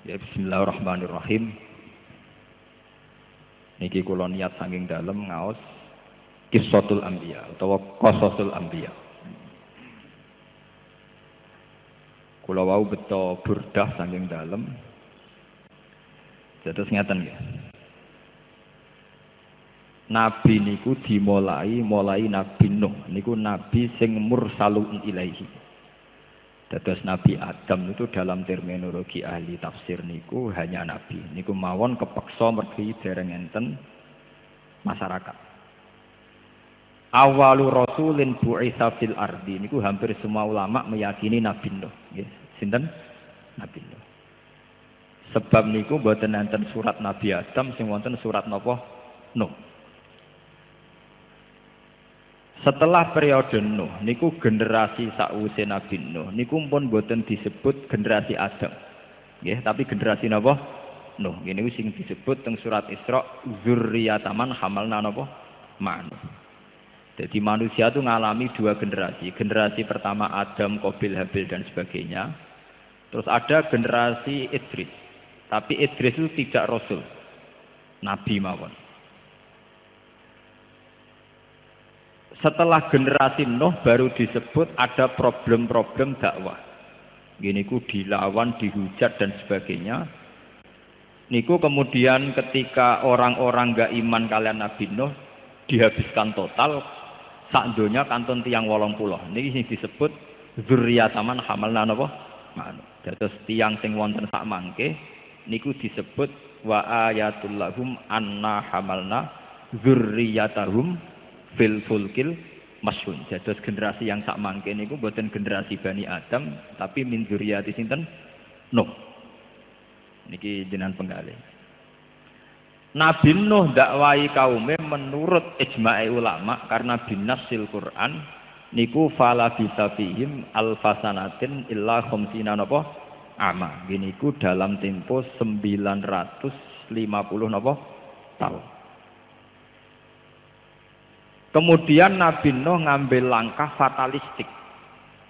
Ya, bismillahirrahmanirrahim. Niki kula niat saking dalem ngaos Qissatul Anbiya utawa Qasasul Anbiya. Kula wau beto burdah saking dalem. Dados ngeten nggih. Nabi niku dimulai Nabi Nuh niku nabi sing mursalun ilaihi. Dados Nabi Adam itu dalam terminologi ahli tafsir niku hanya nabi. Niku mawon kepeksa mergi dereng enten masyarakat. Awalu rasulin bu'itsa fil ardi niku hampir semua ulama meyakini Nabi Nuh. Nggih, sinten? Nabi Nuh. Sebab niku mboten enten surat Nabi Adam sing wonten surat napa? Nuh. Setelah periode Nuh, niku generasi sakwise Nabi Nuh, niku pun boten disebut generasi Adam. Nggih, tapi generasi napa? Nuh. Niku sing disebut teng surat Isra dzurriyyataman hamalna napa? Ma'nuh. Jadi manusia itu ngalami dua generasi. Generasi pertama Adam, Qabil, Habil dan sebagainya. Terus ada generasi Idris. Tapi Idris itu tidak rasul. Nabi mawon. Setelah generasi Nuh baru disebut ada problem-problem dakwah. Gini ku dilawan, dihujat dan sebagainya. Niku kemudian ketika orang-orang gak iman kalian Nabi Nuh dihabiskan total, sak donya kantun tiang 80. Niki sing disebut dzurriyyataman hamalna napa? Ma'nuh. Dados tiang sing wonten sak mangke niku disebut wa ayatul lahum anna hamalna dzurriyyatahum fil fulkil masyhun. Dados generasi yang sak mangke niku boten generasi Bani Adam tapi min dzurriyyati sinten? Nuh. Niki jenengan penggalih. Nabi Nuh dakwahi kaume menurut ijma'i ulama karena binasil Quran niku fala bisa fihim alfasanatin illa khamsina napa? Ama. Giniku dalam tempo 950 napa? Tahun. Kemudian Nabi Nuh ngambil langkah fatalistik.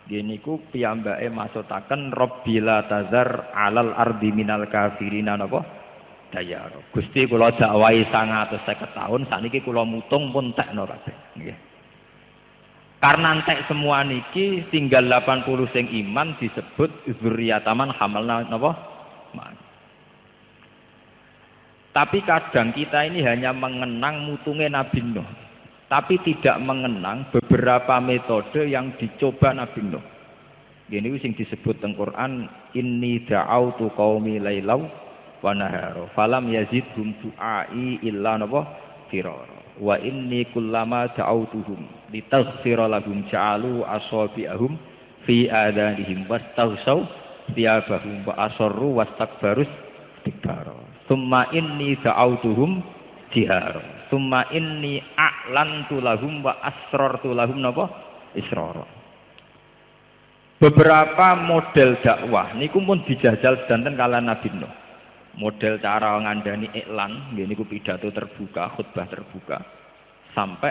Gini ku piyambake maksutaken Rabbila tazar alal ardi minal kafirina napa? Dayar. Gusti kula dakwahi 950 tahun sakniki kula mutung pun tekno kabeh. Nggih. Karena entek semua niki tinggal 80 sing iman disebut dzurriyyataman hamalna napa? Tapi kadang kita ini hanya mengenang mutunge Nabi Nuh. Tapi tidak mengenang beberapa metode yang dicoba Nabi Nuh. Gini sing disebut teng Quran, inni da'autu qaumi lailaw wa nahara falam yazidhum du'ai illa napa firara wa inni kullama da'autuhum litaghfira lahum ja'alu asabi'ahum fi adanihim wastaghsaw thiyabahum wa asarru wastakbarus istikbara summa inni da'autuhum jihara summa inni a'lantu lahum wa asrartu lahum napa israra. Beberapa model dakwah niku pun dijajal sedanten kalian Nabi Nuh. Model cara ngandani iklan nggih niku pidato terbuka, khutbah terbuka sampai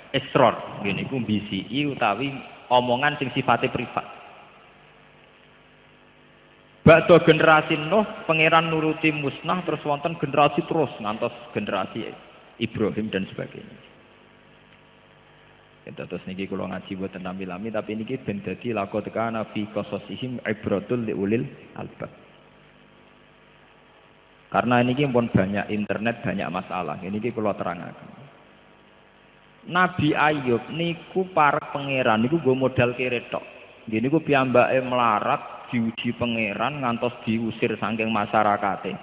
israr nggih niku bisiki utawi omongan sing sifatnya privat. Bakdo generasi Nuh pangeran nuruti musnah terus wonten generasi terus ngantos generasi Ibrahim dan sebagainya. Terus niki kula ngaji boten lami-lami tapi niki ben dadi laqad kana fi qasasihim ibratul liulil albab. Karena niki pun banyak internet, banyak masalah. Niki kula terangaken. Nabi Ayub niku parek pangeran niku nggo modal kere tok. Nggih niku piyambake melarat diuji pangeran ngantos diusir saking masyarakate.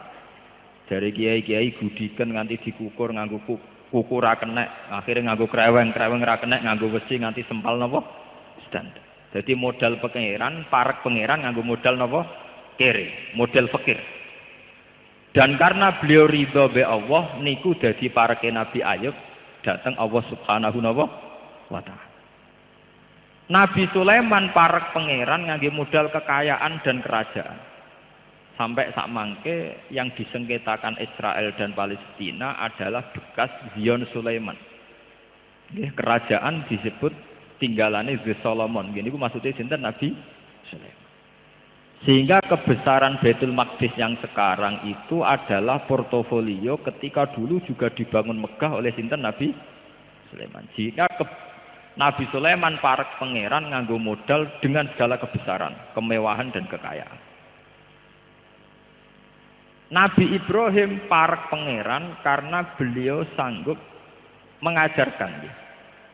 Dari kiai-kiai gudiken nganti dikukur nganggo kuku ra kenek, akhirnya nganggo kreweng ra kenek, nganggo besi nganti sempal napa? Standar. Jadi modal pangeran, parek pangeran nganggo modal napa? Kere, model fakir. Dan karena beliau ridho be Allah niku dadi pareke Nabi Ayub datang Allah Subhanahu wa taala. Nabi Sulaiman parek pangeran nganggo modal kekayaan dan kerajaan. Sampai sak mangke yang disengketakan Israel dan Palestina adalah bekas Zion Sulaiman. Kerajaan disebut tinggalane The Solomon. Gini ku maksudnya sinten Nabi Sulaiman. Sehingga kebesaran Baitul Maqdis yang sekarang itu adalah portofolio ketika dulu juga dibangun megah oleh sinten Nabi Sulaiman. Jika Nabi Sulaiman parek pangeran nganggo modal dengan segala kebesaran, kemewahan dan kekayaan. Nabi Ibrahim parek pangeran karena beliau sanggup mengajarkan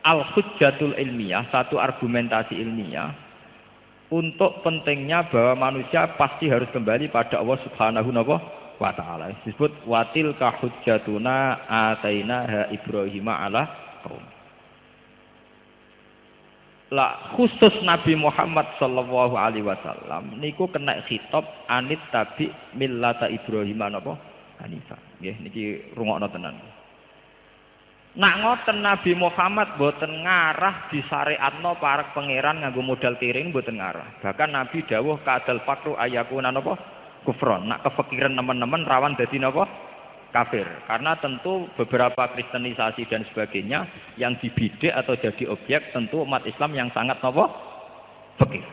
al-hujjatul ilmiah, satu argumentasi ilmiah untuk pentingnya bahwa manusia pasti harus kembali pada Allah Subhanahu wa taala. Disebut watil ka hujjatuna atainaha Ibrahim ala qaum. Lah khusus Nabi Muhammad sallallahu alaihi wasallam niku kena khitab anit tabi millata Ibrahim napa Hanifah. Nggih niki rungokno tenan. Nak ngoten Nabi Muhammad boten ngarah disyariatno parek pangeran nganggo modal kiring boten ngarah. Bahkan Nabi dawuh kadal fakru ayakuna napa kufron. Nak kefikiran teman-teman rawan dadi napa kafir. Karena tentu beberapa kristenisasi dan sebagainya yang dibidik atau jadi objek tentu umat Islam yang sangat napa fikir.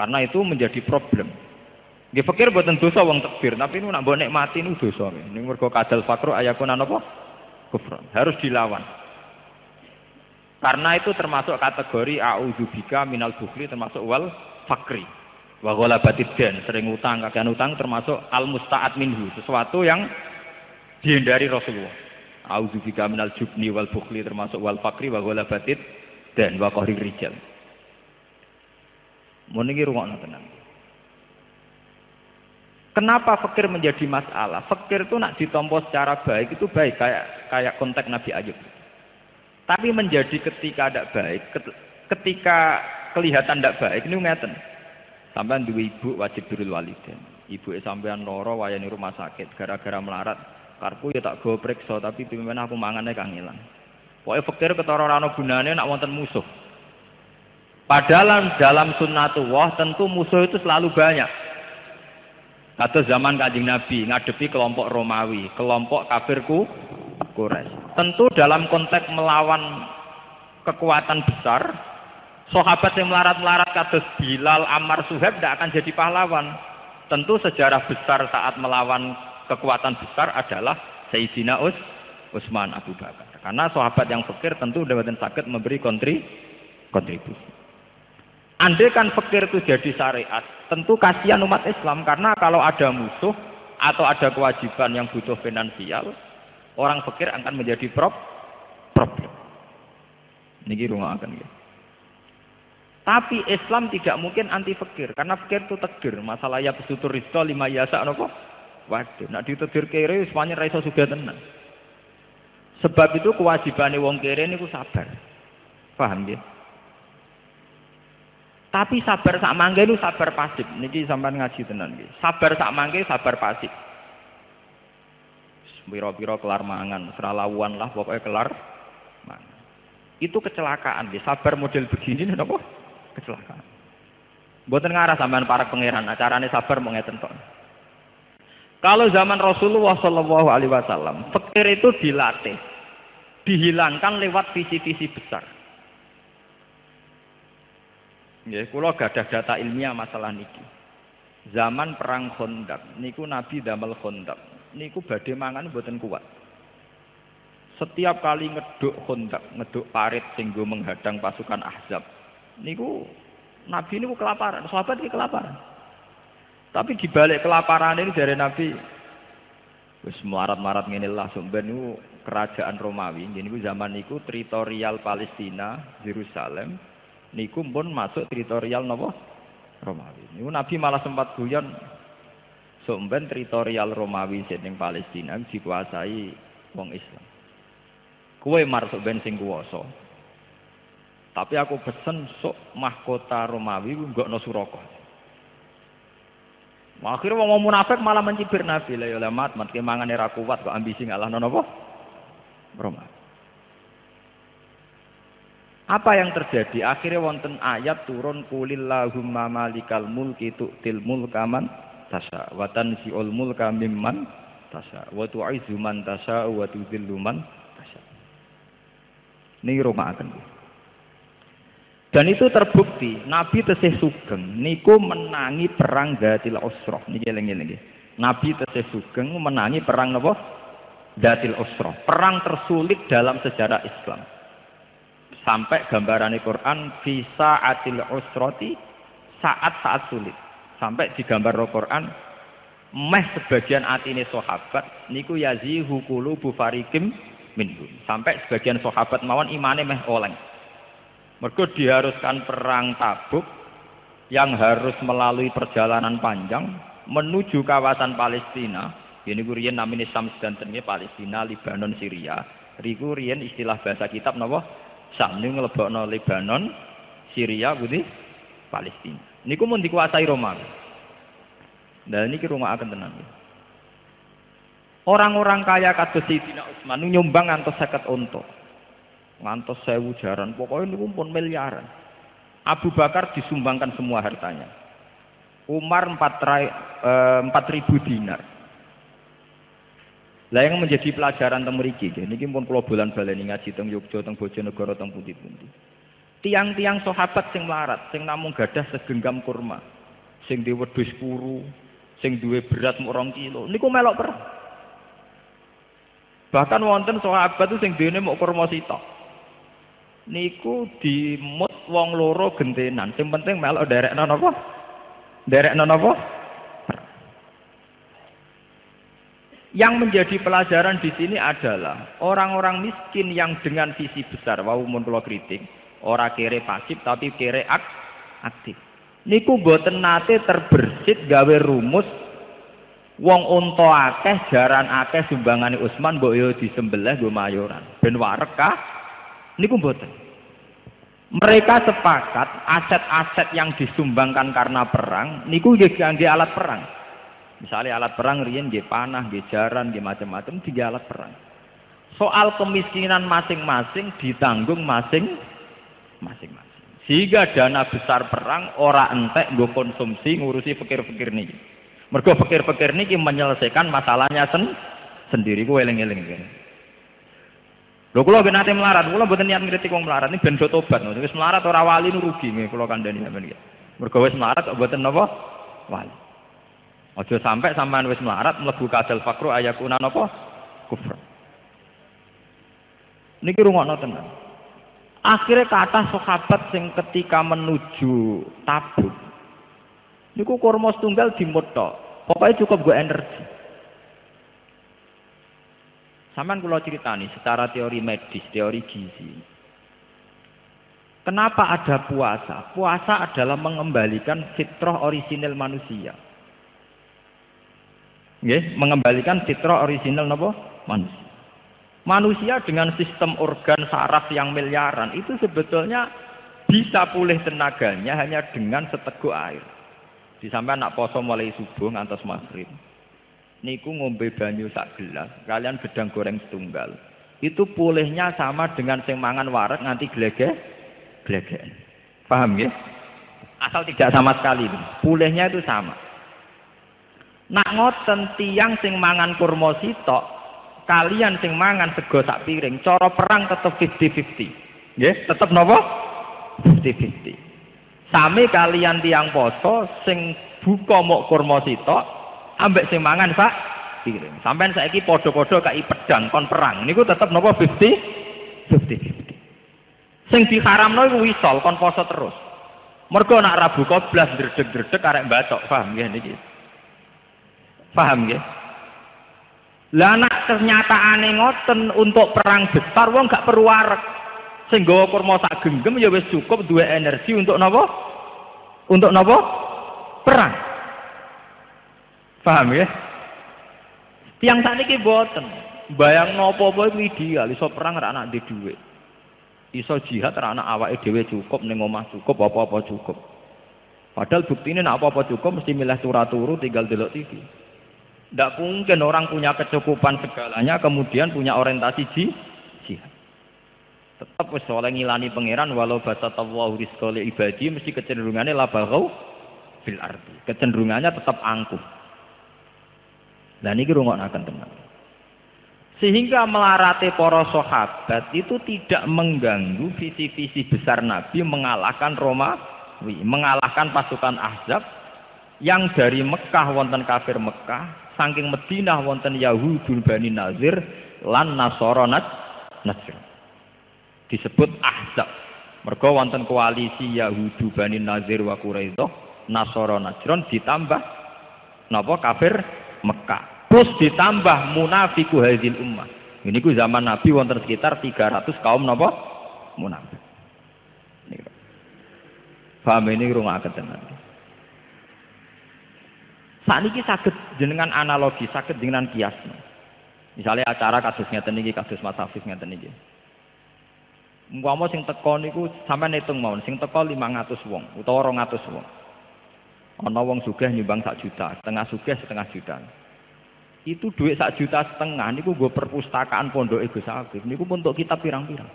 Karena itu menjadi problem. Nggih fikir boten dosa wong takbir, tapi nu nak mbok nikmati nu dosa. Ning mergo kadal fakru ayakuna napa kufran, harus dilawan. Karena itu termasuk kategori a'udzubika minal bukhli, termasuk wal fakri wa ghalabatid dan sering utang, kakean utang termasuk al musta'ad minhu, sesuatu yang dihindari Rasulullah. A'udzubika minal jubni wal bukhli termasuk wal fakri wa ghalabatid dan wa qahrir rijal. Mun iki rungokno tenan. Kenapa fakir menjadi masalah? Fakir itu nak ditompo secara baik itu baik, kayak konteks Nabi Ayub. Tapi menjadi ketika tidak baik, ketika kelihatan tidak baik, ini ngeten. Sampean duwe ibu wajib birrul walidain. Ibu sampean loro wayane rumah sakit gara-gara melarat. Karku ya tak go priksa tapi pimen aku mangane kang ilang. Pokoke fakir ketara ora ana gunane nak wonten musuh. Padahal dalam sunnatullah tentu musuh itu selalu banyak. Kados zaman Kanjeng Nabi ngadepi kelompok Romawi, kelompok kafirku Quraisy. Tentu dalam konteks melawan kekuatan besar, sahabat yang melarat-melarat kados Bilal, Ammar, Suhaib tidak akan jadi pahlawan. Tentu sejarah besar saat melawan kekuatan besar adalah Sayyidina Utsman Abu Bakar. Karena sahabat yang fakir tentu dapat sakit memberi kontribusi. Andai kan fakir itu jadi syariat, tentu kasihan umat Islam karena kalau ada musuh atau ada kewajiban yang butuh finansial, orang fakir akan menjadi problem. Niki rungokaken ya. Tapi Islam tidak mungkin anti fakir karena fakir itu takdir. Masalah ya besutur rizqa lima yasa napa? Waduh, nek ditedir kere semuanya ra iso sugih tenan. Sebab itu kewajibane wong kere niku sabar. Paham ya? Tapi sabar sak mangke itu sabar pasif. Niki sampean ngaji tenan nggih. Sabar sak mangke sabar pasif. Pira-pira kelar mangan, seralawuan lah pokoknya kelar mangan. Itu kecelakaan nggih. Sabar model begini napa? Kecelakaan. Mboten ngarah sampean para pangeran, acarane sabar mau ngeten tok. Kalau zaman Rasulullah sallallahu alaihi wasallam, fakir itu dilatih, dihilangkan lewat visi-visi besar. Nggih, kula gadah data ilmiah masalah niki. Zaman perang Khandaq niku Nabi damel Khandaq. Niku badhe mangan mboten kuat. Setiap kali ngeduk Khandaq, ngeduk parit sing nggo menghadang pasukan Ahzab. Niku Nabi niku kelaparan, sahabat iki kelaparan. Tapi di balik kelaparan ini dari Nabi wis marat-marat ngene lah sampeyan niku kerajaan Romawi. Niku zaman niku teritorial Palestina, Yerusalem. Niku pun masuk teritorial napa Romawi. Niku Nabi malah sempat guyon somben teritorial Romawi ning Palestina dikuasai wong Islam. Kowe mar sok ben sing kuwasa. Tapi aku pesen sok mahkota Romawi nggokno Suraka. Akhirnya wong munafik malah mencibir Nabi lah ya mat kemangane ra kuat kok ambisi ngalahno napa Romawi. Apa yang terjadi? Akhirnya wonten ayat turun kulillahumma malikal mulki tu'til mulka man tasha wa tanzi'ul mulka mimman tasha wa tu'izzu man tasha wa tudhillu man tasha. Niki rumaken. Dan itu terbukti, Nabi tesih sugeng niku menangi perang Dzatil Usrah. Niki eling-eling. Nabi tesih sugeng menangi perang napa? Dzatil Usrah. Perang tersulit dalam sejarah Islam. Sampai gambaran Quran fi sa'atil usrati, saat-saat sulit. Sampai digambar Quran meh sebagian atine sahabat niku yazihu qulubu fariqim minhum. Sampai sebagian sahabat mawon imane meh oleng. Mergo diharuskan perang Tabuk yang harus melalui perjalanan panjang menuju kawasan Palestina. Ini riyen namine Syam sedanten Palestina, Lebanon, Syria. Riku riyen istilah bahasa kitab napa? Syam niku nglebokno Lebanon, Syria, putih Palestina. Niku mun dikuasai Romawi. Nah niki rumahaken tenan. Orang-orang kaya kados Sayyidina Utsman nyumbang ngantos 50 unta. Ngantos 1000 jaran, pokoknya niku pun miliaran. Abu Bakar disumbangkan semua hartanya. Umar 4.000 dinar. Lah yang menjadi pelajaran teng mriki niki pun kula bolan baleni ngaji teng Yogya, teng Bojonegoro, teng pundi-pundi. Tiang-tiang sahabat sing melarat, sing namung gadah segenggam kurma, sing duwe wedhus puru, sing duwe beras mung 2 kilo, niku melok perang. Bahkan wonten sahabat itu sing duwene mung kurma sitok. Niku dimut wong loro gentenan. Sing penting melok derekno napa? Derekno napa? Yang menjadi pelajaran di sini adalah orang-orang miskin yang dengan visi besar, wau mun kula kritik, ora kere pasif tapi kere aktif. Niku mboten nate terbersit gawe rumus wong unta akeh jaran akeh sumbangane Utsman mbok yo disembelih nggo mayoran. Ben warek kah? Niku mboten. Mereka sepakat aset-aset yang disumbangkan karena perang niku nggih kangge alat perang. Misalnya alat perang riyen nggih panah, nggih jaran, nggih macam-macam dienggo alat perang. Soal kemiskinan masing-masing ditanggung masing-masing. Sehingga dana besar perang ora entek nggo konsumsi ngurusi pikir-pikir niki. Mergo pikir-pikir niki menyelesaikan masalahnya sendiri. Ku eling-eling. Lho kula nggih nate melarat, kula mboten niat ngritik wong melarat, ini ben do tobat. Wis melarat ora wali nu rugi nggih kula kandhani sampeyan iki. Mergo wis melarat kok mboten napa? Wali. Aja sampai sampean wis melarat mlebu kadal fakru ayakuna napa? Kufur. Niki rungokno tenan. Akhirnya kata sahabat sing ketika menuju Tabuk niku kurma setunggal dimutho. Pokoknya cukup go energi. Sampeyan kula critani secara teori medis, teori gizi. Kenapa ada puasa? Puasa adalah mengembalikan fitrah orisinal manusia. Nggih, mengembalikan fitrah orisinal napa? Manusia. Manusia dengan sistem organ saraf yang miliaran itu sebetulnya bisa pulih tenaganya hanya dengan seteguk air. Disampean nak poso mulai subuh ngantos maghrib. Niku ngombe banyu sak gelas, kalian gedang goreng setunggal. Itu pulihnya sama dengan sing mangan wareg nganti glegek. Paham ya? Asal tidak sama sekali. Pulihnya itu sama. Nak ngoten tiyang sing mangan kurma sitok, kalian sing mangan sego sak piring, cara perang tetep 50-50. Nggih, tetep napa? 50-50. Sami kalian tiang poso sing buka mok kurma sitok ambek sing mangan sak piring. Sampeyan saiki padha-padha kai pedang kon perang. Niku tetep napa 50-50. Sing diharamno iku wisol kon poso terus. Mergo nak Rabu koblas dredeg-dredeg arek bacok, paham nggih niki? Paham nggih? Lah nak kenyataane ngoten untuk perang besar wong gak perlu arek. Sing nggawa kurma sak genggam ya wis cukup duwe energi untuk napa? Untuk napa? Perang. Paham ya? Tiang sakniki mboten. Bayangno apa-apa iku ideal, iso perang ra anak ndek dhuwit. Iso jihad ra anak awake dhewe cukup ning omah cukup apa-apa cukup. Padahal buktine nek apa-apa cukup mesti milih turu-turu tinggal delok TV. Ndak mungkin orang punya kecukupan segalanya kemudian punya orientasi jihad. Tetap wis oleh ngilani pangeran walau basatallahu rizqa li ibadi mesti kecenderungannya la bagau fil ardi. Kecenderungannya tetap angkuh. Lah niki rungokaken tenan. Sehingga melarate para sahabat itu tidak mengganggu visi-visi besar Nabi mengalahkan Romawi, mengalahkan pasukan Ahzab yang dari Mekah wonten kafir Mekah, saking Madinah wonten Yahudul Bani Nazir lan Nasara Najran. Disebut Ahzab. Mergo wonten koalisi Yahudu Bani Nazir wa Quraidah, Nasara Najran ditambah napa kafir Mekah. Terus ditambah munafiku hadil ummah. Ini ku zaman Nabi wonten sekitar 300 kaum napa munafik. Niku. Paham ini rungaken tenan. Sakniki saged jenengan analogi, saged jenengan kias. Misalnya acara kasus ngeten iki, kasus Mas Hafiz ngeten iki. Umpama sing teko niku sampean hitung mawon, sing teko 500 wong utawa 200 wong. Ana wong sugih nyumbang 1 juta, setengah sugih setengah juta. Itu duit 1,5 juta niku nggo perpustakaan pondoke Gus Hafiz niku untuk kitab pirang-pirang.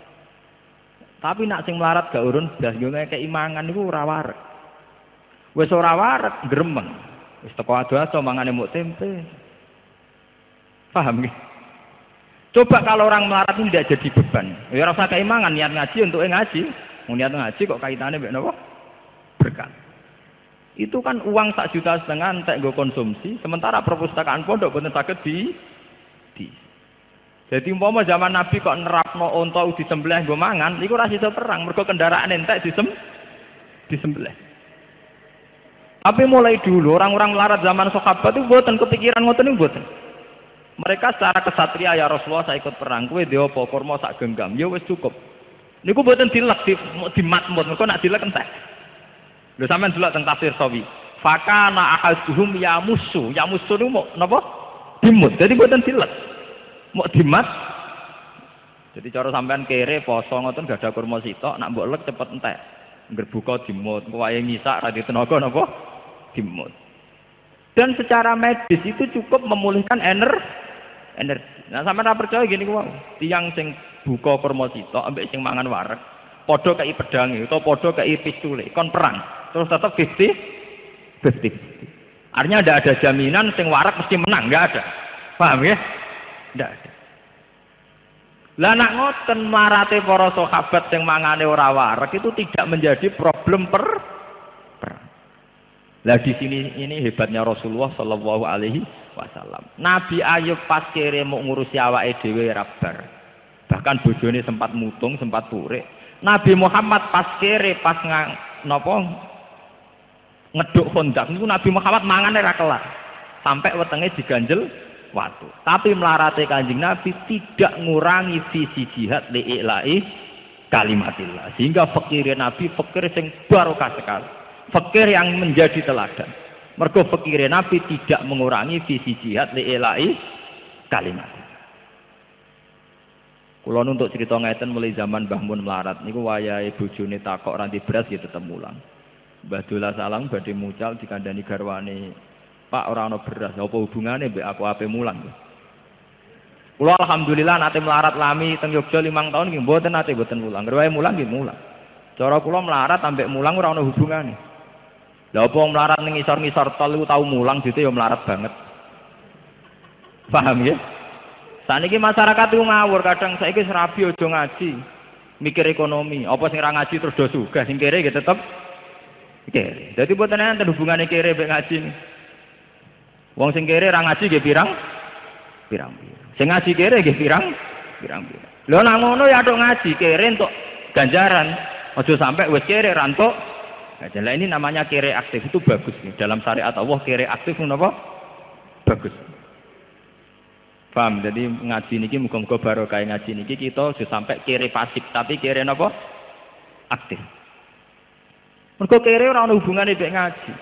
Tapi nak sing melarat gak urun blas yo ngekeki mangan niku ora wareg. Wis ora wareg gremeng. Wis teko ado-ado mangane muk tempe. Paham nggih? Coba kalau orang melarat ini tidak jadi beban. Ya ora usah keimangan niat ngaji untuk ngaji. Mau niat ngaji kok kaitane mbek napa? Berkah. Itu kan uang 1,5 juta entek nggo konsumsi, sementara perpustakaan pondok boten saged di. Jadi umpama zaman Nabi kok nerapno unta disembelih nggo mangan, iku ora iso perang, mergo kendaraan entek disembelih. Tapi mulai dulu orang-orang melarat zaman sahabat itu boten kepikiran ngoten niku boten. Mereka secara kesatria ya Rasulullah saya ikut perang, kowe dhewe apa kurma sak genggam, ya wis cukup. Niku boten dilek di matmut, mergo nak dilek entek. Lho sampean delok teng tafsir Sawi. Fakana ahaduhum yamusu niku mau napa? Dimut. Jadi mboten dilek. Mau dimat. Jadi cara sampean kere poso ngoten gak ada kurma sitok, nak mbok lek cepet entek. Ngger buka dimut, wae ngisak ra tenaga napa? Dimut. Dan secara medis itu cukup memulihkan energi. Nah sampean ra percaya gini ku wae. Tiyang sing buka kurma sitok ambek sing mangan wareg, padha kei pedange utawa padha kei pistule, kon perang. Terus tetap 50. Artinya tidak ada jaminan sing warak mesti menang, nggak ada. Paham ya? Tidak ada. Lah nak ngoten marate para sahabat sing mangane ora warak itu tidak menjadi problem perang. Lah di sini ini hebatnya Rasulullah Shallallahu Alaihi Wasallam. Nabi Ayub pas kere mau ngurusi awake dhewe rabar. Bahkan bojone sempat mutung, sempat purik. Nabi Muhammad pas kere pas napa ngeduk Khandaq niku Nabi Muhammad mangane ra kelar sampai wetenge diganjel watu. Tapi melarate Kanjeng Nabi tidak ngurangi visi jihad li'ila'i kalimatillah. Sehingga fikir Nabi fikir sing barokah sekali. Fikir yang menjadi teladan. Mergo fikir Nabi tidak mengurangi visi jihad li'ila'i kalimatillah. Kula untuk cerita ngeten mulai zaman Mbah Mun melarat niku wayahe bojone takok ranti beras ya tetep mulang. Mbah Dola Salang badhe mucal dikandani garwane, "Pak, ora ana beras, apa hubungane mbek aku ape mulang?" Kula alhamdulillah nate melarat lami teng Yogya 5 tahun nggih mboten nate mboten mulang. Ngerwae mulang nggih mulang. Cara kula melarat ambek mulang ora ana hubungane. Lah apa melarat ning ngisor-ngisor tol iku tau mulang dite ya melarat banget. Paham ya? Saniki masyarakat iku ngawur, kadang saiki wis rabi aja ngaji. Mikir ekonomi, apa sing ora ngaji terus do sugih, sing kere nggih tetep kere. Jadi buatan enten hubungannya kere mbek ngaji. Wong sing kere ra ngaji nggih pirang. Sing ngaji kere nggih pirang. Lho nang ngono ya tok ngaji kere entuk ganjaran. Aja sampai wis kere ra entuk. Nah, ini namanya kere aktif itu bagus nih. Dalam syariat Allah kere aktif napa? Bagus. Paham? Jadi ngaji niki muga-muga barokah ngaji niki kita aja sampai kere pasif tapi kere napa? Aktif. Mergo kere ora ana hubungane mek ngaji.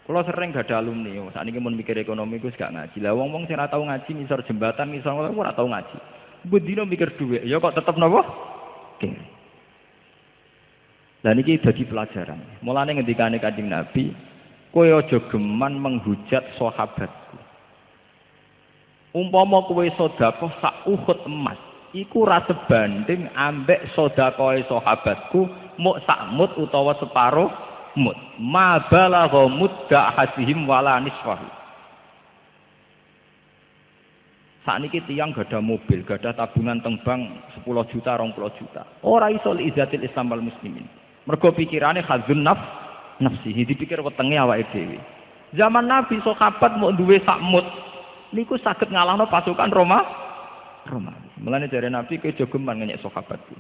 Kula sering gak ada alumni, sakniki mun mikir ekonomi Gus gak ngaji. Lah wong-wong sing ora tau ngaji ngisor jembatan ngisor ora tau ngaji. Bendina mikir dhuwit, ya kok tetep napa? Kere. Lah niki dadi pelajaran. Mulane ngendikane Kanjeng Nabi, kowe aja geman menghujat sahabatku. Umpama kowe sedekah sak Uhud emas, iku ora sebanding ambek sedekahe sahabatku muk sak mut utawa separuh mut. Ma balagha mudda hadihim wala nisfahu. Sakniki tiyang gadah mobil, gadah tabungan tembang 10 juta, 20 juta. Ora iso li izzatil Islam wal muslimin. Mergo pikirane khadzun nafsihi, dipikir wetenge awake dhewe. Zaman Nabi sahabat mau duwe sakmut niku saged ngalahno pasukan Romawi. Mulane jare Nabi kowe jogeman ngenyek sahabatku.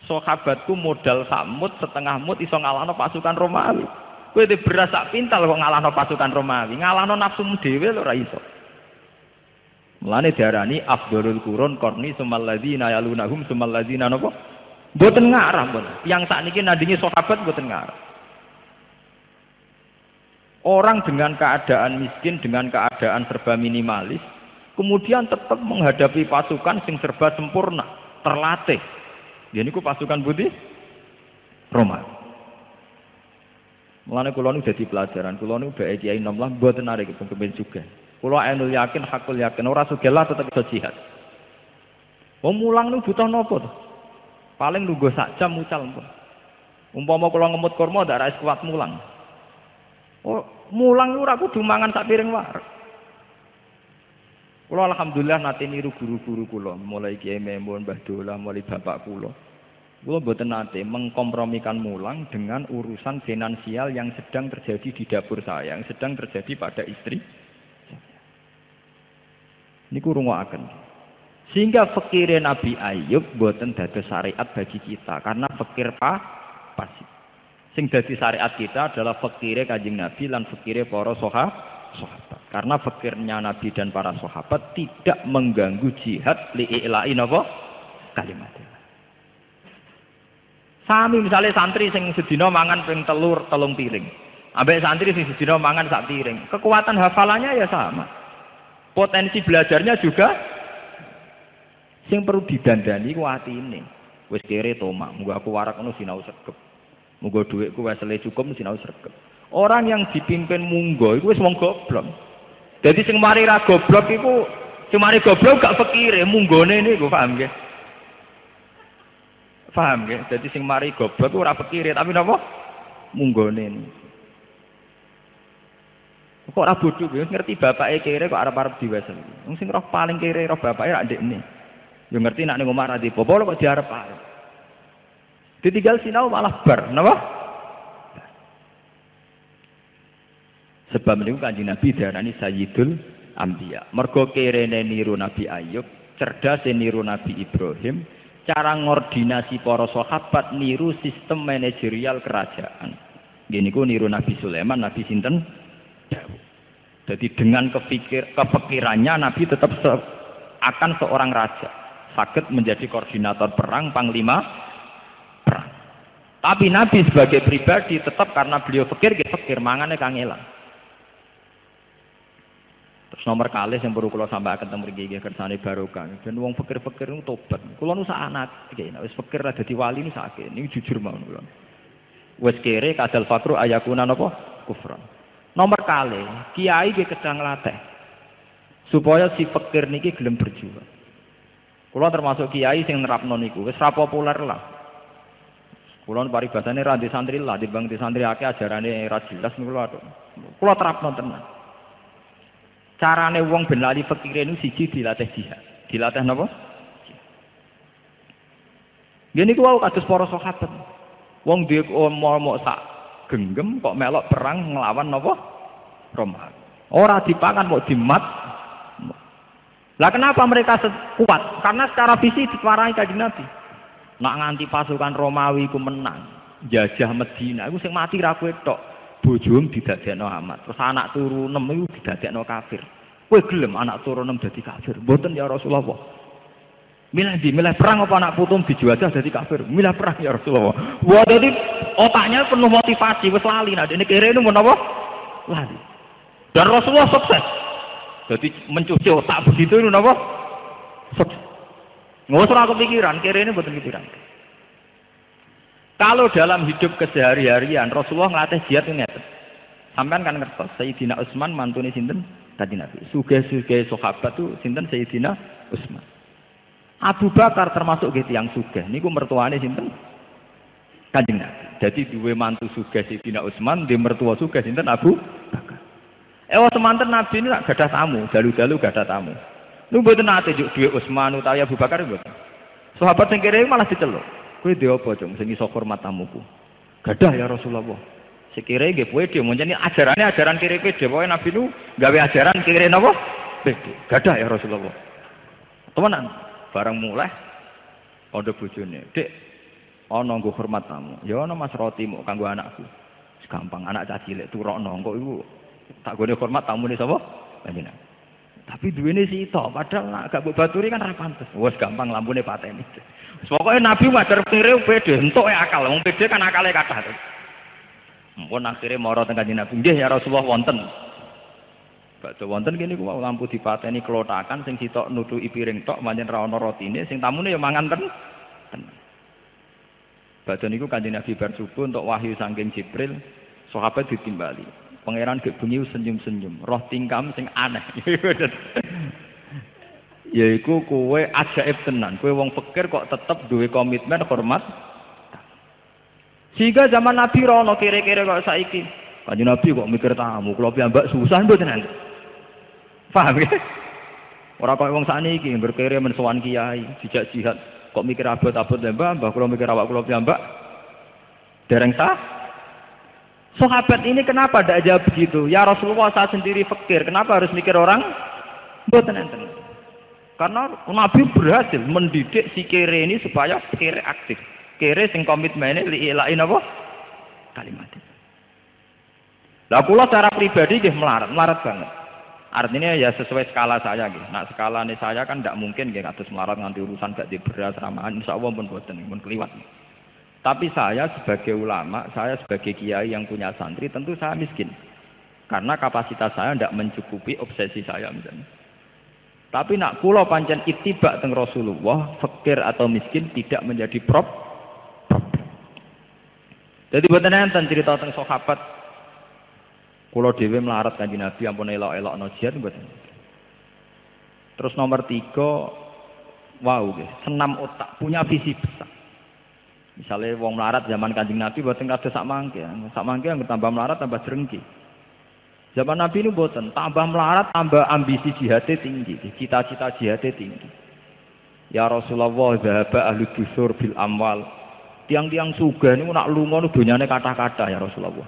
Sahabatku modal sakmut setengah mut iso ngalahno pasukan Romawi. Kowe dhe beras sak pintal kok ngalahno pasukan Romawi, ngalahno nafsumu dhewe lho ora iso. Mulane diarani afdhalul qurun qarni sumal ladzina yalunahum sumal ladzina napa? Mboten ngarah pun. Yang sakniki nandingi sahabat mboten ngarah. Orang dengan keadaan miskin, dengan keadaan serba minimalis, kemudian tetap menghadapi pasukan sing serba sempurna, terlatih. Ya niku pasukan putih Roma. Mulane kula niku dadi pelajaran, kula niku bae Kiai Nom lah mboten narik kepen juga. Kula ainul yakin, hakul yakin, ora sugih lah tetep iso jihad. Wong mulang niku butuh napa to? Paling lungguh sak jam mucal pun. Umpama kula ngemut kurma ndak ra kuat mulang. Oh, mulang niku ora kudu mangan sak piring wae. Kula alhamdulillah nate niru guru-guru kula, mulai Kiai Memun, Mbah Dola, mulai bapak kula. Kula mboten nate mengkompromikan mulang dengan urusan finansial yang sedang terjadi di dapur saya, yang sedang terjadi pada istri. Niku rungokaken. Sehingga fikire Nabi Ayub mboten dados syariat bagi kita karena fikir pasif. Sing dadi syariat kita adalah fikire Kanjeng Nabi lan fikire para sahabat. Karena fikirnya Nabi dan para sahabat tidak mengganggu jihad li'ila'i napa kalimat. Sami misalnya santri sing sedina mangan ping telur telung piring. Ambek santri sing sedina mangan sak piring. Kekuatan hafalannya ya sama. Potensi belajarnya juga sing perlu didandani ku atine. Wis kere toma, muga aku warak ngono sinau sregep. Muga dhuwitku wesele cukup sinau sregep. Orang yang dipimpin munggo iku wis wong goblok. Jadi sing mari ra goblok iku cumari goblok gak fikire munggone niku paham nggih? Paham nggih? Jadi sing mari goblok ora fikire tapi napa? Munggone niku. Kok ora bodho ya ngerti bapake kere kok arep-arep diwasel. Wong sing roh paling kere roh bapake ra ndekne. Ya ngerti nek ning omah ra di apa kok diarep-arep. Ditinggal sinau malah bar, napa? Sebab niku Kanjeng Nabi diarani Sayyidul Anbiya. Mergo kerene niru Nabi Ayub, cerdase niru Nabi Ibrahim, cara ngordinasi para sahabat niru sistem manajerial kerajaan. Nggih niku niru Nabi Sulaiman, Nabi sinten? Jadi dengan kepikirannya Nabi tetap akan seorang raja, sakit menjadi koordinator perang, panglima perang. Tapi Nabi sebagai pribadi tetap karena beliau fikir mangane kangelan. Terus nomor kali yang perlu kalau sampai akan mriki nggih kersane barokah. Dan wong fikir-fikir niku tobat. Kula nu sak anak iki wis fikir ra dadi wali niku sakit. Niku jujur mawon kula. Wis kere kadal fakru ayakuna napa kufran. Nomor kali kiai nggih kedang latih supaya si fikir niki gelem berjuang. Kula termasuk kiai sing nerapno niku wis ra populer lah. Kula paribasane ra di santri lah, dibang di santri akeh ajarane ra jelas niku kula terapno tenan. Carane wong ben lali fikire niku siji dilatih jihad. Dilatih napa? Ngene iku wae kados para sahabat. Wong duwe momok sak genggam kok melok perang nglawan napa? Roma. Ora dipangan kok dimat. Lah kenapa mereka kuat? Karena secara visi diwarai Kanjeng Nabi. Nak nganti pasukan Romawi ku menang, jajah Medina iku sing mati ra kowe tok. Bojom didadekno amat. Terus anak turu 6 iku didadekno kafir. Kowe gelem anak turu 6 dadi kafir? Mboten ya Rasulullah. Milih perang apa anak putum dijuajah dadi kafir? Milih perang ya Rasulullah. Wah dadi otaknya penuh motivasi wis lali nah dene kere niku menapa? Lali. Dan Rasulullah sukses. Jadi mencuci otak begitu niku napa? Sukses. Nggak usah kepikiran, kere ini mboten pikiran. Kalau dalam hidup kesehari-harian Rasulullah ngelatih jihad ngeten. Sampean kan ngertos Sayyidina Utsman mantune sinten? Kanjeng Nabi. Sugih-sugih sahabat tuh sinten Sayyidina Utsman. Abu Bakar termasuk nggih tiyang sugih. Niku mertuane sinten? Kanjeng Nabi. Jadi duwe mantu sugih Sayyidina Utsman, duwe mertua sugih sinten Abu Bakar. Semanten Nabi ini gadah tamu, dalu-dalu gadah tamu. Lu mboten nate juk dhuwit Utsman utawa Abu Bakar mboten. Sahabat sing kere malah diceluk. Kowe ndek apa, Cung? Sing iso hormat tamuku. Gadah ya Rasulullah. Sekire nggih pede menjane ajaran kire pede. Pokoke Nabi lu gawe ajaran kire napa? Pede. Gadah ya Rasulullah. Temenan, bareng mulai ada bojone. Dik, ana nggo hormat tamu. Ya ana Mas Roti muk kanggo anakku. Gampang anak cah cilik turokno kok iku tak gone hormat tamune sapa? Panjenengan. Tapi duwene sitok, padahal nek gak mbok baturi kan ra pantes. Wes gampang lampune pateni. Pokoke Nabi wajar kire pede, entuk akal. Wong pede kan akale kathah. Mumpun akhire mara teng Kanjeng Nabi, nggih ya Rasulullah wonten. Badhe wonten kene ku lampu dipateni klotakan sing sitok nutuki piring tok, pancen ra ana rotine, sing tamune ya mangan ten. Badhe niku Kanjeng Nabi bar subuh untuk wahyu saking Jibril, sahabat ditimbali. Pangeran gek bengi senyum-senyum, roh tingkam sing aneh. Yaiku kowe ajaib tenan, kowe wong fakir kok tetep duwe komitmen hormat. Sehingga zaman Nabi rono kira-kira kok saiki. Kanjeng Nabi kok mikir tamu, kula piyambak susah mboten nanti. Paham ya? Ora kok wong sakniki berkere men sowan kiai, dijak jihad, kok mikir abot-abot mbah kula mikir awak kula piyambak. Dereng sah. Sahabat ini kenapa tidak jawab begitu? Ya Rasulullah saya sendiri fakir, kenapa harus mikir orang? Mboten enten. Karena Nabi berhasil mendidik si kere ini supaya kere aktif. Kere sing komitmene liilain apa? Kalimat. Lah kula secara pribadi nggih melarat banget. Artinya ya sesuai skala saya nggih. Nah, skalane saya kan tidak mungkin nggih kados melarat nganti urusan gak di beras ramahan insyaallah pun boten pun kliwat. Tapi saya sebagai ulama, saya sebagai kiai yang punya santri, tentu saya miskin. Karena kapasitas saya tidak mencukupi obsesi saya misalnya. Tapi nak kula pancen ittiba teng Rasulullah, fakir atau miskin tidak menjadi problem. Jadi mboten enten cerita teng sahabat kula dhewe melarat Kanjeng Nabi ampun elok-elokno jihad mboten. Terus nomor 3, wow nggih, senam otak, punya visi besar. Misalnya wong melarat zaman Kanjeng Nabi boten kados sak mangke. Sak mangke yang tambah melarat tambah drengki. Zaman Nabi ini boten, tambah melarat tambah ambisi jihadnya tinggi, cita-cita jihadnya tinggi. Ya Rasulullah, zahaba ahli dusur bil amwal. Tiang-tiang sugih niku nak lunga niku donyane kathah-kathah ya Rasulullah.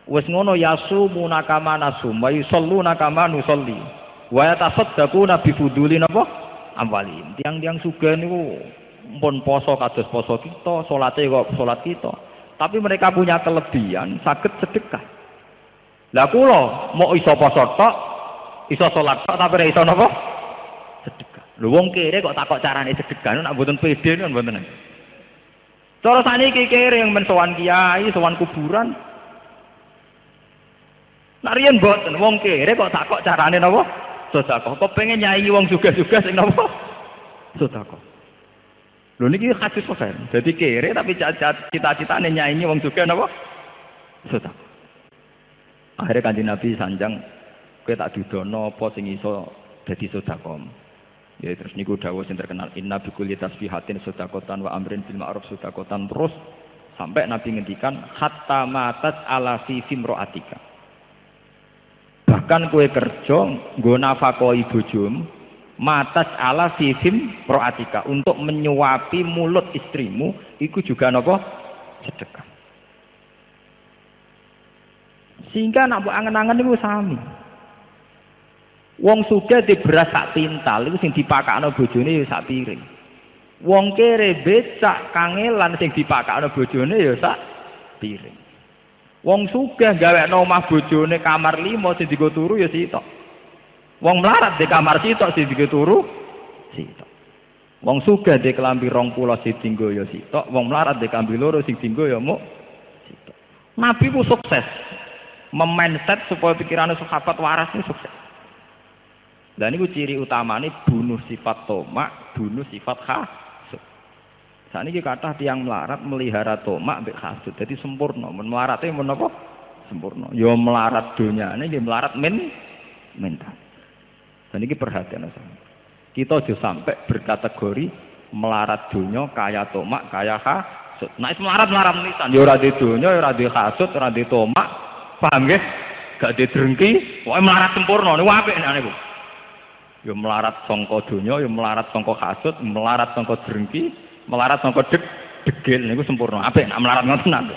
Wis ngono yasumuna kama nasum wa yusalluna kama nusolli. Wa yatasaddaquna bi fuduli napa? Amwalin. Tiang-tiang sugih niku pun poso kados poso kita, salate kok salat kita. Tapi mereka punya kelebihan saged sedekah. Lah kula mau iso poso tok, iso salat tok tapi ora iso napa? Sedekah. Lho wong kere kok takok carane sedekah nek mboten pede kan mboten. Cara saniki kere yang men sowan kiai, sowan kuburan. Nek riyen mboten wong kere kok takok carane napa? Sedekah. Kok pengen nyai wong sugih-sugih sing napa? Sedekah. Lho niki hadis sahih. Dadi kere tapi cita-citane nyanyi wong juga napa? Sedekah. Akhirnya Kanjeng Nabi sanjang kowe tak dudono apa sing iso dadi sedekah. Ya terus niku dawuh sing terkenal inna bi kulli tasbihatin sedekatan wa amrin bil ma'ruf sedekatan terus sampai Nabi ngendikan hatta matat ala fi fimroatika. Bahkan kowe kerja nggo nafakoi bojomu matas ala sifim proatika untuk menyuapi mulut istrimu itu juga napa sedekah. Sehingga nak mbok angen-angen niku sami. Wong sugih di beras sak pintal iku sing dipakakno bojone ya sak piring. Wong kere becak kangelan sing dipakakno bojone ya sak piring. Wong sugih gawekno omah bojone kamar 5 sing digo turu ya sitok. Wong melarat di kamar sitok sing digo turu sitok. Wong sugih di kelambi 20 sing dinggo ya sitok, wong melarat di kelambi 2 sing dinggo ya muk sitok. Nabi ku sukses memindset supaya pikirannya sahabat waras ini sukses. Dan ini ciri utamanya bunuh sifat tomak, bunuh sifat hasud. Saat ini kata tiang melarat melihara tomak mbek hasud, jadi sempurna. Melaratnya mun apa? Sempurna. Yo melarat dunia ini dia melarat mental. Dan ini perhatian sama. Kita aja sampai berkategori melarat dunia kaya tomak, kaya hasud. Nah itu melarat nisan. Yo ora di dunia, yo ora di hasud, ora di tomak. Paham nggih? Gak di drengki, pokoke melarat sempurna niku apik nek niku. Ya melarat sangka donya, ya melarat sangka hasud, melarat sangka drengki, melarat sangka degil niku sempurna. Apik nek melarat ngoten.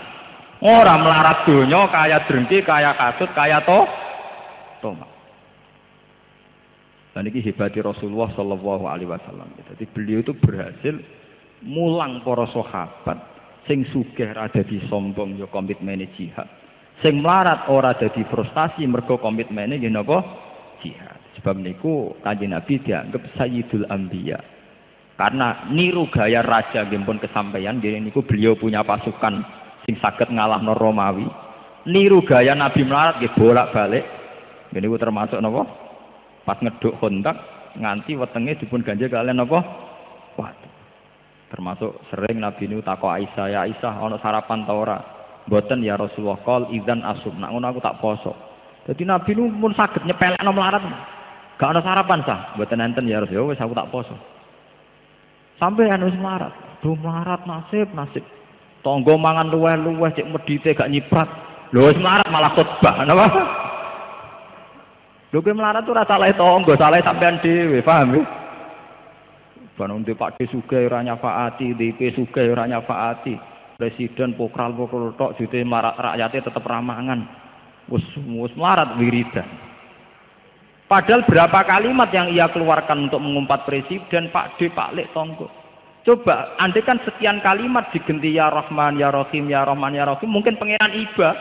Ora melarat donya kaya drengki, kaya hasud, kaya tomak. Dan ini hebati Rasulullah Shallallahu Alaihi Wasallam. Jadi beliau itu berhasil mulang para sahabat, sing sugih ora dadi sombong ya komitmene jihad. Sing melarat ora dadi frustasi mergo komitmene nggih napa jihad. Sebab niku Kanjeng Nabi dianggap Sayyidul Anbiya. Karena niru gaya raja nggih pun kesampaian, nggih niku beliau punya pasukan sing saged ngalahno Romawi. Niru gaya Nabi melarat nggih bolak-balik. Nggih niku termasuk napa? Pas ngeduk Khandaq nganti wetenge dipun ganjel kalian napa? Waduh. Termasuk sering Nabi niku takok Aisyah, "Ya Aisyah, ana sarapan ta ora?" "Mboten ya Rasulullah." "Qol idzan asum." "Nak ngono aku tak poso." Dadi Nabi niku pun saged nyepelekno melarat. "Gak ana sarapan sah." "Mboten enten ya Rasulullah, wis aku tak poso." Sampai wis melarat. Duh melarat nasib. Tangga mangan luweh-luweh cek medhite gak nyiprat. Lho wis melarat malah khotbah, napa? Lho kowe melarat ora salah tangga, salah sampean dhewe, paham ya? Bangun di Pak D sugih ora nyafaati, DP sugih ora nyafaati, presiden pokral tok jute rakyate tetep ramangan. Wis melarat wiridan. Padahal berapa kalimat yang ia keluarkan untuk mengumpat presiden, Pak D, Pak Lek, tonggo. Coba, andai kan sekian kalimat digenti ya Rahman, ya Rahim, ya Rahman, ya Rahim, mungkin pangeran iba.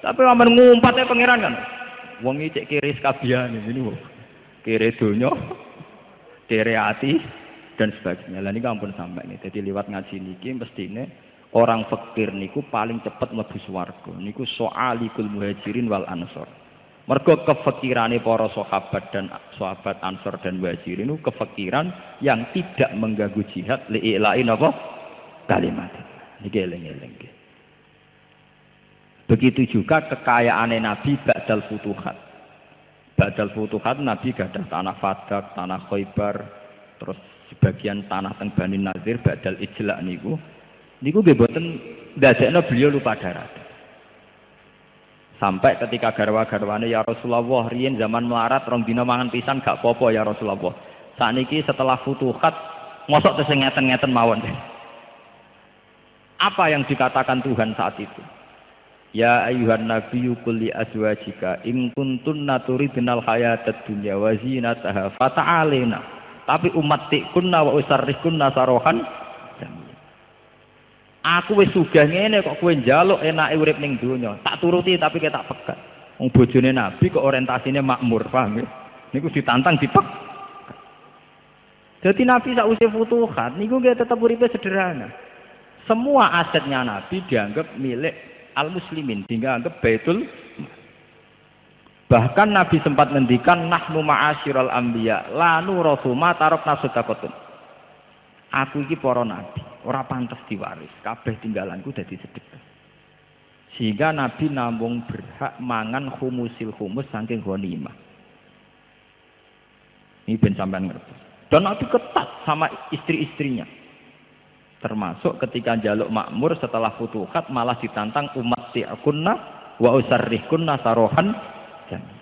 Tapi aman ngumpatnya pangeran kan. Wong iki cek kiri sekabiane ini wong. Kiri donya, kiri ati dan sebagainya. Lah niki ampun sampai nih. Jadi lewat ngaji niki mestine orang fakir niku paling cepat mlebu swarga. Niku soalikul muhajirin wal ansor. Mergo kefakirane para sahabat dan sahabat Ansor dan Muhajirin itu kefakiran yang tidak mengganggu jihad li'ilain apa kalimat. Niki eling-eling. Begitu juga kekayaane Nabi ba'dal futuhat. Ba'dal futuhat Nabi gadah tanah Fadak, tanah Khaibar, terus sebagian tanah teng Bani Nadir ba'dal ijla niku. Niku nggih boten ndadekno beliau lupa darat. Sampai ketika garwa-garwane ya Rasulullah riyen zaman melarat rong dina mangan pisan gak apa-apa ya Rasulullah. Sakniki setelah futuhat mosok tesih ngeten-ngeten mawon. Apa yang dikatakan Tuhan saat itu? Ya ayyuhan nabiyyu qul li azwajika in kuntunna turidnal hayatad dunya wa zinataha fata'alina. Tapi ummatikunna wa usarrikunna sarohan. Aku wis sugih ngene kok kowe njaluk enake urip ning donya. Tak turuti tapi tak pegat. Wong bojone Nabi kok orientasine makmur, paham ya? Niku ditantang dipek. Jadi Nabi sausé futuhat niku nggih tetep uripe sederhana. Semua asetnya Nabi dianggap milik al-muslimin, dianggap baitul. Bahkan Nabi sempat ngendikan nahnu ma'asyiral anbiya la nurathu ma tarakna sadaqatun. Aku iki para nabi ora pantes diwaris, kabeh tinggalanku dadi sedekah. Sehingga Nabi namung berhak mangan khumusil khumus saking ghanimah. Ini ben sampean ngerti. Dan Nabi ketat sama istri-istrinya. Termasuk ketika njaluk makmur setelah futuhat malah ditantang umat ti'kunna wa usarrihkunna sarohan jami.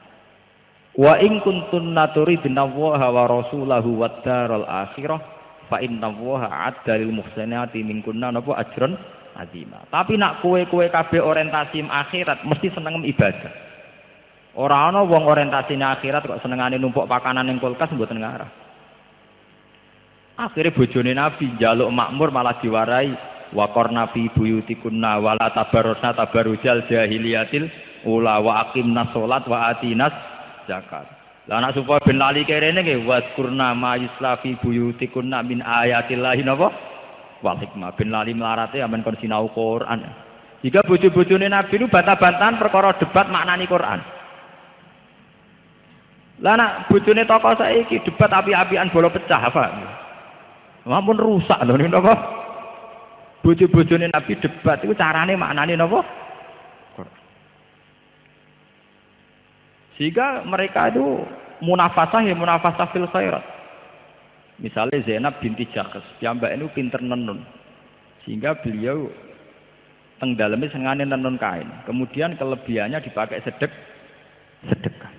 Wa in kuntunna turidna wa rasulahu wad daral akhirah fa inna Allaha 'adda lil muhsinati minkunna napa ajron azima. Tapi nak kowe kabeh orientasi akhirat mesti seneng ibadah. Ora ana wong orientasine akhirat kok senengane numpuk pakanan ning kulkas mboten ngarah. Akhire bojone Nabi njaluk makmur malah diwarai wa qarna fi buyutikunna wala tabarrusna tabarrujal jahiliyatil ula wa aqimnas shalat wa atinas zakat. Lah anak supaya ben lali kerene nggih waskurna ma yuslafi buyutikunna min ayatillahi napa wal hikmah ben lali melarate amen kon sinau Quran. Jika bojo-bojone Nabi itu bantah-bantahan perkara debat maknani Quran. Lah anak bojone tokoh saiki debat api-apian bola pecah apa? Mampun rusak lho niku napa? Bojo-bojone Nabi debat iku carane maknani napa? Sehingga mereka itu munafasah ya munafasah fil khairat. Misalnya Zainab binti Jahsh, piyambak itu pinter nenun. Sehingga beliau teng daleme sengane nenun kain. Kemudian kelebihannya dipakai sedekah.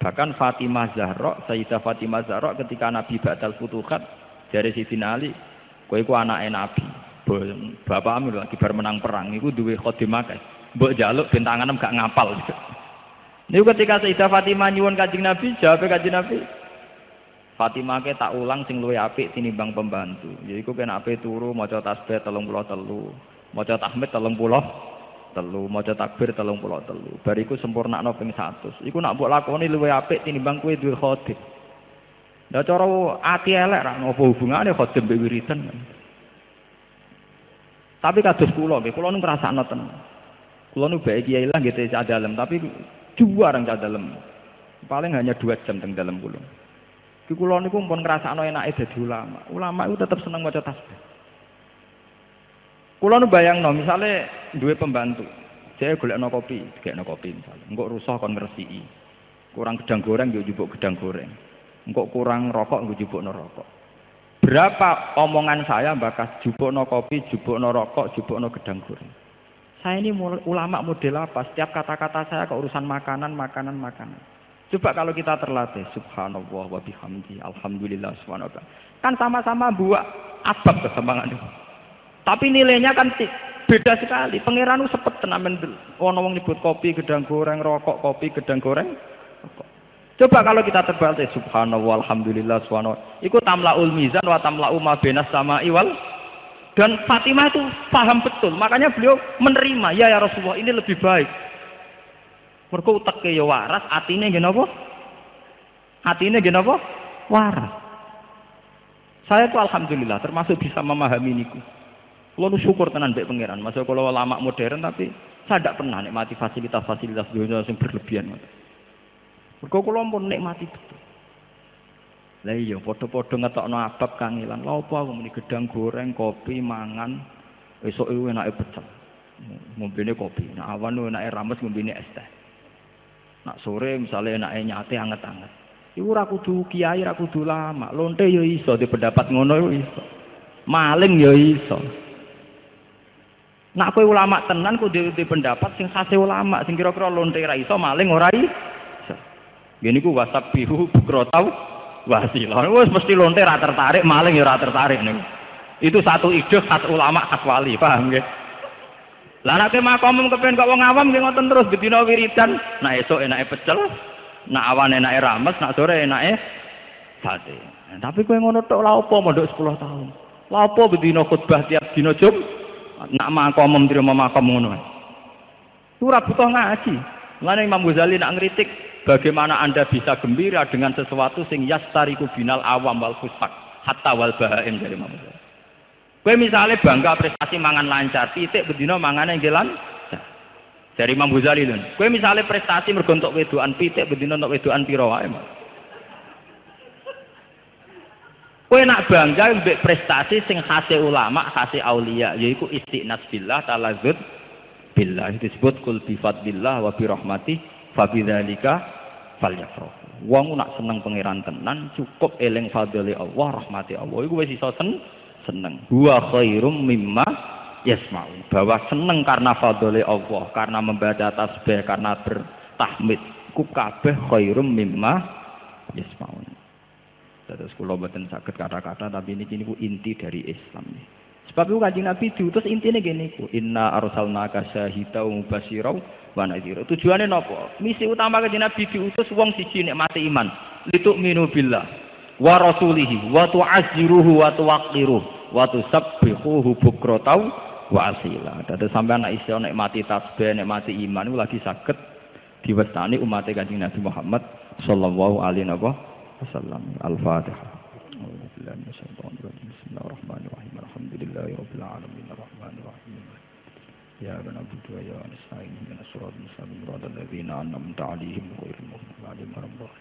Bahkan Fatimah Zahra, Sayyidah Fatimah Zahra ketika Nabi Ba'dal Futuhat dari Sidina Ali, kowe iku anake Nabi. Bapakmu lagi bar menang perang iku duwe khadimah kae. Mbok njaluk ben tanganem gak ngapal. Niku ketika Sayyidah Fatimah nyuwun Kanjeng Nabi, jawab Kanjeng Nabi, Fatimah ke tak ulang sing luwih apik tinimbang pembantu. Yaiku kena ape turu maca tasbih 33, maca tahmid 33, maca takbir 33. Bariku sempurnakno ping 100. Iku nak mbok lakoni luwih apik tinimbang kowe duwe khadim. Lah cara ati elek ra ngopo hubungane khadim mbek wiridan. Tapi kados kula nggih, kula nu ngrasakno tenan. Kula nu bae kiai lah nggih cah dalem, tapi juwareng cah dalem. Paling hanya 2 jam teng dalem kula. Ki kula niku pun ngrasakno enake dadi ulama. Ulama itu tetap seneng maca tasbih. Kula nu bayangno misale duwe pembantu, saya golekno kopi, digekno kopi misale. Engko rusuh kon ngresiki. Kurang gedang goreng yo njupuk gedang goreng. Engko kurang rokok nggo njupukno rokok. Berapa omongan saya bakas jupukno kopi, jupukno rokok, jupukno gedang goreng. Saya ini ulama model apa? Setiap kata-kata saya ke urusan makanan. Coba kalau kita terlatih, subhanallah wa bihamdi, alhamdulillah subhanallah. Kan sama-sama buat abab kesembangan itu. Tapi nilainya kan beda sekali. Pangeran itu sepet tenamen wong nyebut kopi, gedang goreng, rokok, kopi, gedang goreng, rokok. Coba kalau kita terlatih, subhanallah, alhamdulillah subhanallah. Iku tamlaul mizan wa tamlau ma bainas sama'i wal. Dan Fatimah itu paham betul. Makanya beliau menerima, ya Rasulullah, ini lebih baik. Mergo uteke ya waras, atine nggih napa? Atine nggih napa? Waras. Saya itu alhamdulillah termasuk bisa memahami niku. Kula nu syukur tenan mbek pangeran. Masa kula ulama modern tapi saya tidak pernah nikmati fasilitas-fasilitas dunia sing berlebihan. Mergo kula pun nikmati betul. Lah iya padha-padha ngetokno abab kangelan. Lha apa aku muni gedang goreng, kopi, mangan, esuk iku enake pecel. Ngombene kopi. Nek awan enake rames ngombene es teh. Nak sore misalnya enake nyate anget-anget. Iku ora kudu kiai, ora kudu lama. Lonte ya iso di pendapat ngono yo iso. Maling ya iso. Nak kowe ulama tenan kudu di pendapat sing khase ulama, sing kira-kira lonte ra iso, maling ora iso. Ngene iku WhatsApp biru bukrotau wasilah. Wis mesti lonte ra tertarik, maling ya ora tertarik niku. Itu satu ide khas ulama khas wali, paham nggih? Lah nek makom kepen kok wong awam nggih ngoten terus bedina wiridan, nak esuk enake pecel, nak awan enake rames, nak sore enake sate. Tapi kowe ngono tok lha apa mondok 10 tahun. Lha apa bedina khutbah tiap dina Jum? Nak makom trimo makom ngono. Ora butuh ngaji. Mulane Imam Ghazali nak ngritik bagaimana Anda bisa gembira dengan sesuatu sing yastariku binal awam wal fusaq hatta wal bahaim dari Imam Ghazali. Kowe misale bangga prestasi mangan lancar, titik bedina mangane nggih lancar. Dari Imam Ghazali lho. Kowe misale prestasi mergo entuk wedokan pitik bedina entuk wedokan pira wae. Kowe nak bangga mbek prestasi sing khase ulama, khase aulia, yaiku istiqnas billah, talazzud billah. Disebut kul bi fadlillah wa bi rahmati fa bidzalika falyafrah. Wong nak seneng pangeran tenan cukup eling fadhile Allah, rahmati Allah. Iku wis iso seneng. Huwa khairum mimma yasma'u. Bahwa seneng karena fadhole Allah, karena membaca tasbih, karena bertahmid, ku kabeh khairum mimma yasma'u. Terus kula mboten saged kata-kata tapi niki niku inti dari Islam. Sebab itu Kanjeng Nabi diutus intine ngene niku, inna arsalnaka syahidan wa mubasyira wa nadhira. Tujuane napa? Misi utama Kanjeng Nabi diutus wong siji nek mati iman, litu'minu billah wa rasulihi wa tu'azziruhu wa tuwaqqiruhu wa tusabbihuhu bukratan wa asila. Dadi sampeyan nek iso nek mati tasbih, nek mati iman iku lagi saged diwestani umat Kanjeng Nabi Muhammad sallallahu alaihi wasallam. Al-Fatihah. Bismillahirrahmanirrahim. Alhamdulillahirabbil alamin arrahmanir rahim. Ya na'budu wa ya nasta'in ihdinas siratal mustaqim, siratal ladzina an'amta 'alaihim ghairil maghdubi 'alaihim waladdallin.